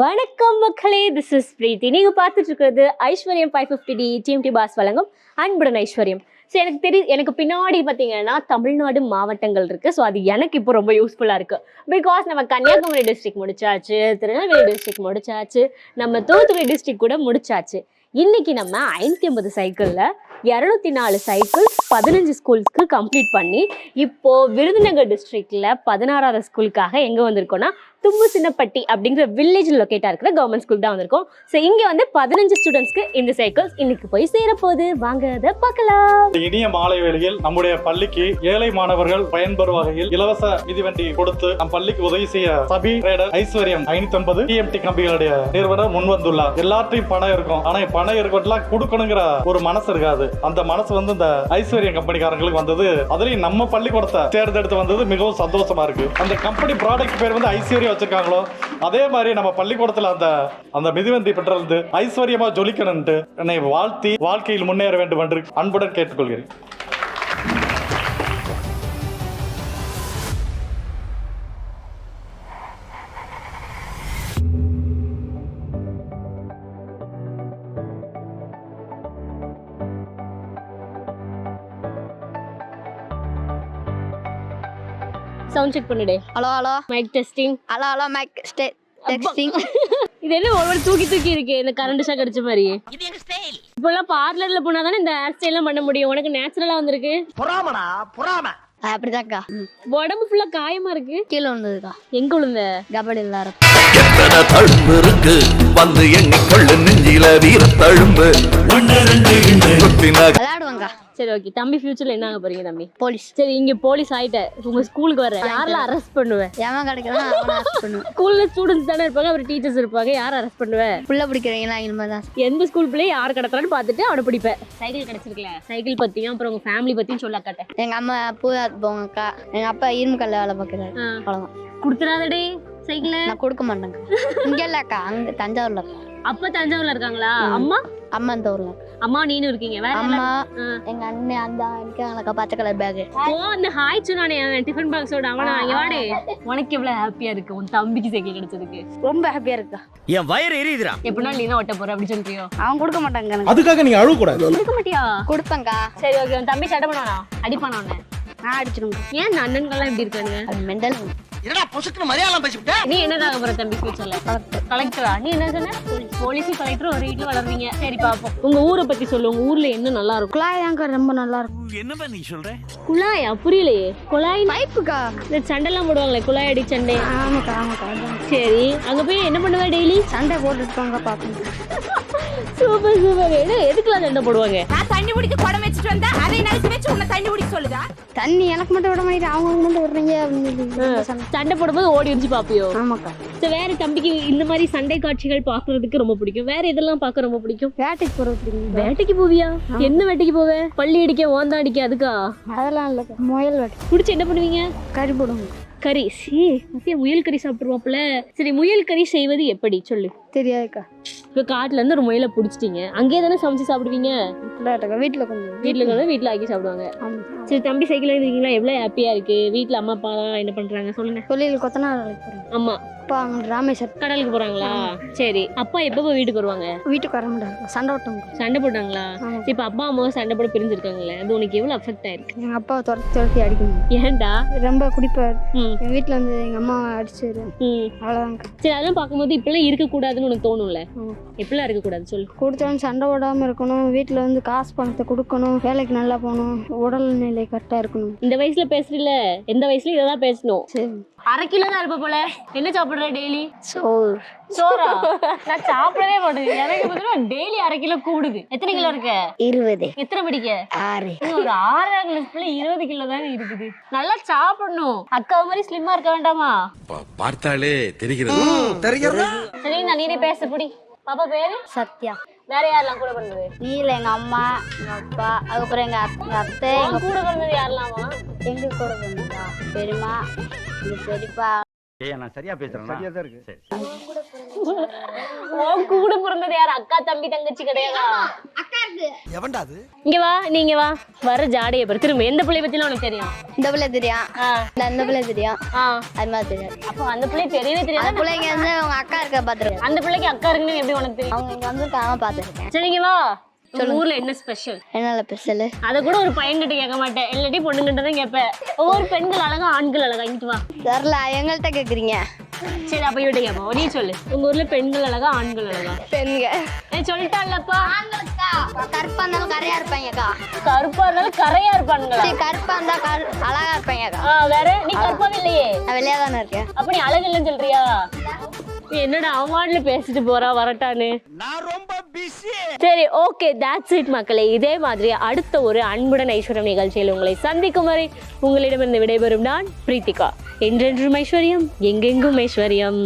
வணக்கம் மக்களே, this is பிரீத்தி. நீங்க பார்த்துட்டு இருக்கிறது ஐஸ்வர்யம் 550D TMT பாஸ் வழங்கும் அன்புடன் ஐஸ்வர்யம். ஸோ எனக்கு பின்னாடி பார்த்தீங்கன்னா தமிழ்நாடு மாவட்டங்கள் இருக்கு. ஸோ அது எனக்கு இப்போ ரொம்ப யூஸ்ஃபுல்லாக இருக்கு. பிகாஸ் நம்ம கன்னியாகுமரி டிஸ்ட்ரிக்ட் முடிச்சாச்சு, திருநெல்வேலி டிஸ்ட்ரிக்ட் முடிச்சாச்சு, நம்ம தூத்துக்குடி டிஸ்ட்ரிக்ட் கூட முடிச்சாச்சு. இன்னைக்கு நம்ம 550 சைக்கிளில் 204 சைக்கிள் 15 ஸ்கூல்ஸ்க்கு கம்ப்ளீட் பண்ணி இப்போ விருதுநகர் டிஸ்ட்ரிக்ட்ல 16வது ஸ்கூலுக்காக எங்க வந்திருக்கோம்னா தும்புசின்னப்பட்டி அப்படிங்கிற வில்லேஜில் லொக்கேட்டா இருக்கிற கவர்மெண்ட் ஸ்கூல் தான் வந்திருக்கோம். ஸோ இங்க வந்து 15 ஸ்டூடெண்ட்ஸ்க்கு இந்த சைக்கிள்ஸ் இன்னைக்கு போய் சேரப்போகுது. வாங்க அதை பார்க்கலாம். இனிய மாலை வேளையில் நம்முடைய பள்ளிக்கு ஏழை மாணவர்கள் பயன்பெறும் வகையில் இலவச மிதிவண்டி கொடுத்து நம் பள்ளிக்கு உதவி செய்ய சபி ட்ரேடர் ஐஸ்வர்யம் 550 TMT கம்பெனிகளுடைய நிறுவனர் முன் வந்துள்ளார். எல்லாத்தையும் பணம் இருக்கும், ஆனா பணம் இருக்கட்டெல்லாம் கொடுக்கணுங்கிற ஒரு மனசு இருக்காது. அந்த மனசு வந்து இந்த ஐஸ்வர்யம் கம்பெனிக்காரங்களுக்கு வந்தது. அதுலயும் நம்ம பள்ளிக்கூடத்தை தேர்ந்தெடுத்து வந்தது மிகவும் சந்தோஷமா இருக்கு. அந்த கம்பெனி ப்ராடக்ட் பேர் வந்து ஐஸ்வர்யம் வச்சிருக்காங்களோ அதே மாதிரி நம்ம பள்ளிக்கூடத்துல அந்த மிதிவண்டி பெற்றது ஐஸ்வர்யமா ஜொலிக்கணும்ட்டு என்னை வாழ்த்தி வாழ்க்கையில் முன்னேற வேண்டும் என்று அன்புடன் கேட்டுக்கொள்கிறேன். சவுண்ட் செக் பண்ணுடே. Hello hello mic testing. Hello hello mic testing. இது என்ன ஒவ்வொரு தூக்கி இருக்கு, இந்த கரண்ட் ஷாக் அடிச்ச மாதிரி. இது எங்க ஸ்டைல். இப்போலாம் பார்லர்ல போனா தானே இந்த ஹேர் ஸ்டைல்லாம் பண்ண முடியும். உனக்கு நேச்சுரலா வந்திருக்கு. பொறாம அப்படிதான்க்கா. உடம்பு ஃபுல்லா காயமா இருக்கு. கீழே விழுந்ததுக்கா. எங்க விழுந்த? கபடி எல்லாரும் எத்தனை தழும்பு இருக்கு வந்து எண்ணிக்கொள்ளு நெஞ்சில வீர தழும்பு விளையாடுவாங்க. சரி ஓகே. தம்பி ஃபியூச்சர்ல என்ன ஆக போறீங்க தம்பி? போலீஸ். சரி இங்க போலீஸ் ஆயிட்ட, உங்க ஸ்கூலுக்கு வர யாரெல்லாம் அரெஸ்ட் பண்ணுவேன்? ஏமா கிடைக்கிறதா அவனை அரெஸ்ட் பண்ணுவேன். ஸ்கூல்ல ஸ்டூடெண்ட்ஸ் தானே இருப்பாங்க, அப்புறம் டீச்சர்ஸ் இருப்பாங்க, யார் அரெஸ்ட் பண்ணுவேன்? புள்ள பிடிக்கிறீங்களா? இனிமே தான் எந்த ஸ்கூல் பிள்ளை யார் கிடக்குறான்னு பார்த்துட்டு அவனை பிடிப்பேன். சைக்கிள் கிடைச்சிருக்கல, சைக்கிள் பத்தியும் அப்புறம் உங்க ஃபேமிலி பத்தியும் சொல்ல காட்டேன். எங்க அம்மா பூவாத்து போங்கக்கா. எங்க அப்பா இரும்பு கல்ல வேலை பார்க்குறாரு. அவ்வளவுதான். கொடுத்துடாதடே சைக்கிள். நான் கொடுக்க மாட்டேங்க. இங்க இல்லக்கா, அங்க தஞ்சாவூர்ல. அப்பா தஞ்சாவூர்ல இருக்காங்களா? அம்மா அம்மா இந்த ஊர்ல. அம்மா நீனும் இருக்கீங்க. வேற அம்மா எங்க அண்ணன் அந்த இருக்காங்களா பச்சை கலர் பேக். ஓ அந்த ஹாய் சொன்னானே டிஃபன் பாக்ஸோட அவனா? இங்க வாடே. உனக்கு எவ்வளவு ஹாப்பியா இருக்கு உன் தம்பிக்கு சைக்கிள் கிடைச்சதுக்கு? ரொம்ப ஹாப்பியா இருக்கா. என் வயிறு எரியுதுடா. எப்படின்னா நீ தான் ஒட்ட போற அப்படி சொல்றியோ? அவன் கொடுக்க மாட்டாங்க எனக்கு. அதுக்காக நீங்க அழுவ கூடாது. கொடுக்க மாட்டியா? கொடுப்பேங்க. சரி ஓகே. உன் தம்பி சட்டை பண்ணுவானா? அடிப்பானா உன்னை? நான் அடிச்சிருங்க. ஏன் இந்த அண்ணன்கள்லாம் இப்படி இருக்காங்க? அது மெண்டல். என்னடா பொசுக்குன்னு மரியாதை பேசிவிட்ட? நீ என்னதாக போற தம்பி ஃபியூச்சர்ல? கலெக்டரா? நீ என்ன சொன்ன? போலீஸும் கலெக்டரும் ஒரு வீட்டுல வளர்வீங்க. சரி பாப்போம். உங்க ஊரை பத்தி சொல்லு. உங்க ஊர்ல என்ன நல்லா இருக்கும்? குழாயாங்க ரொம்ப நல்லா இருக்கும். என்னப்பா நீ சொல்ற? குழாயா? புரியலையே. குழாய் பைப்புக்கா. இந்த சண்டைலாம் போடுவாங்களே, குழாய் அடி சண்டை. ஆமாக்கா ஆமாக்கா. சரி அங்க போய் என்ன பண்ணுவ டெய்லி? சண்டை போட்டுருப்பாங்க பாப்போம். Super super. எதுக்குலாம் சண்டை போடுவாங்க? நான் தண்ணி குடிக்க குடம் வச்சுட்டு வந்தா அதை நினைச்சு வச்சு உன்னை தண்ணி குடிக்க சொல்லுதா? தண்ணி எனக்கு மட்டும் விட மாதிரி அவங்க மட்டும் விடுறீங்க அப்படின்னு சண்டை போடும்போது ஓடி வச்சு பாப்பியோ? ஆமாக்கா. சரி வேற தம்பிக்கு இந்த மாதிரி சண்டை காட்சிகள் பாக்குறதுக்கு ரொம்ப பிடிக்கும். வேற எதெல்லாம் பார்க்க ரொம்ப பிடிக்கும்? வேட்டைக்கு போறது பிடிக்கும். வேட்டைக்கு போவியா? என்ன வேட்டைக்கு போவ? பள்ளி அடிக்க, ஓந்தா அடிக்க, அதுக்கா? அதெல்லாம் இல்லக்கா. முயல் வேட்டை. பிடிச்சி என்ன பண்ணுவீங்க? கறி போடுவோம். கறி. முயல் கறி சாப்பிட்டுருவாப்புல. சரி முயல் கறி செய்வது எப்படி சொல்லு. தெரியாதுக்கா. இப்போ காட்டுல இருந்து ஒரு முயலை பிடிச்சிட்டீங்க, அங்கேயே தானே சமைச்சு சாப்பிடுவீங்க? வீட்டுல கொஞ்சம் வீட்டுல ஆக்கி சாப்பிடுவாங்க. சரி தம்பி சைக்கிள் எழுதிருக்கீங்களா? எவ்வளவு ஹாப்பியா இருக்கு? வீட்டுல அம்மா அப்பா என்ன பண்றாங்க சொல்லுங்க. தொழில் கொத்தனார் வேலைக்கு போறேன். அம்மா அப்பா அவங்க ராமேஸ்வர் கடலுக்கு போறாங்களா? சரி அப்பா எப்போ வீட்டுக்கு வருவாங்க? வீட்டுக்கு வர முடியாது. சண்டை ஓட்டம். சண்டை போட்டாங்களா? இப்ப அப்பா அம்மா சண்டை போட பிரிஞ்சிருக்காங்களே, அது உனக்கு எவ்வளவு அஃபெக்ட் ஆயிருக்கு? எங்க அப்பா துரத்தி அடிக்கணும். ஏன்டா? ரொம்ப குடிப்பாரு. எங்க வீட்டுல வந்து எங்க அம்மா அடிச்சிரு. அவ்வளவுதான். சரி அதெல்லாம் பார்க்கும்போது இப்பெல்லாம் இருக்க கூடாதுன்னு உனக்கு தோணும்ல? எப்பெல்லாம் இருக்க கூடாது சொல்லு. கொடுத்தாலும் சண்டை போடாம இருக்கணும். வீட்டுல வந்து காசு பணத்தை கொடுக்கணும். வேலைக்கு நல்லா போகணும். உடல்நிலை கரெக்டா இருக்கணும். இந்த வயசுல பேசுறீல, எந்த வயசுல இதெல்லாம் பேசணும். சரி 1/2 கிலோ தான் இருப்ப போல. என்ன சாப்பிடுற டெய்லி? சோறா? நான் சாப்பிடவே மாட்டேன். எனக்கு பார்த்தா டெய்லி 1/2 கிலோ கூடுது. எத்தனை கிலோ இருக்க? 20. எத்தனை படிக்க? 6. ஒரு 6ஆம் கிளாஸ் பிள்ளை 20 கிலோ தானே இருக்குது. நல்லா சாப்பிடணும். அக்கா மாதிரி ஸ்லிம்மா இருக்க வேண்டாமா? பார்த்தாலே தெரிகிறது. சரி நான் நீனே பேச புடி. பாப்பா பேரு சத்யா. வேற யாரெல்லாம் கூட பிறந்தது? நீல எங்க அம்மா எங்க அப்பா அதுக்கப்புறம் எங்க அத்தை. கூட பிறந்தது யாரெல்லாமா? எங்க கூட பிறந்ததா? பெரியம்மா எங்க பெரியப்பா. நான் சரியா பேசுறேன். சரியா தான் இருக்கு. கூட பிறந்தது யாரு? அக்கா தம்பி தங்கச்சி கிடையாதா? அக்கா எவன்டா அது? இங்க வா நீங்க வா வர ஜாடையை பாரு திரும்ப எந்த பிள்ளை பத்திலாம் உனக்கு தெரியும் இந்த பிள்ளை தெரியும் ஆ, இந்த பிள்ளை தெரியும் ஆ. அது மாதிரி தெரியாது அப்போ அந்த பிள்ளை தெரியவே தெரியாது அந்த பிள்ளைங்க வந்து அவங்க அக்கா இருக்க பாத்துருக்கேன் அந்த பிள்ளைக்கு அக்கா இருக்குன்னு எப்படி உனக்கு தெரியும் அவங்க இங்க வந்திருக்காங்க பாத்துருக்கேன் சரிங்க வா உங்க ஊர்ல என்ன ஸ்பெஷல் என்னால பெருசல் அத கூட ஒரு பையன்கிட்ட கேட்க மாட்டேன் எல்லாட்டி பொண்ணுங்கிட்ட தான் கேட்பேன் ஒவ்வொரு பெண்கள் அழகா ஆண்கள் அழகா இங்கிட்டு வா தெரில எங்கள்கிட்ட கேக்குறீங்க சரி அப்ப இவட்ட கேட்போம் நீ சொல்லு உங்க ஊர்ல பெண்கள் அழகா ஆண்கள் அழகா பெண்க சொல்லிட்டான்லப்பா கருப்பா இருந்தாலும் கரையா இருப்பாங்கக்கா கருப்பா இருந்தாலும் கரையா இருப்பானுங்களா சரி கருப்பா இருந்தா அழகா இருப்பாங்கக்கா வேற நீ கருப்பாவே இல்லையே நான் வெளியா தானே இருக்கேன் அப்ப நீ அழகு இல்லைன்னு சொல்றியா நீ என்னடா அவார்ட்ல பேசிட்டு போறா வரட்டான்னு நான் ரொம்ப பிஸி. சரி ஓகே that's it மக்களே இதே மாதிரி அடுத்த ஒரு அன்புடன் ஐஸ்வர்யம் நிகழ்ச்சியில் உங்களை சந்திக்கும் வரை உங்களிடமிருந்து விடைபெறும் நான் பிரீத்திகா என்றென்றும் ஐஸ்வர்யம் எங்கெங்கும் ஐஸ்வர்யம்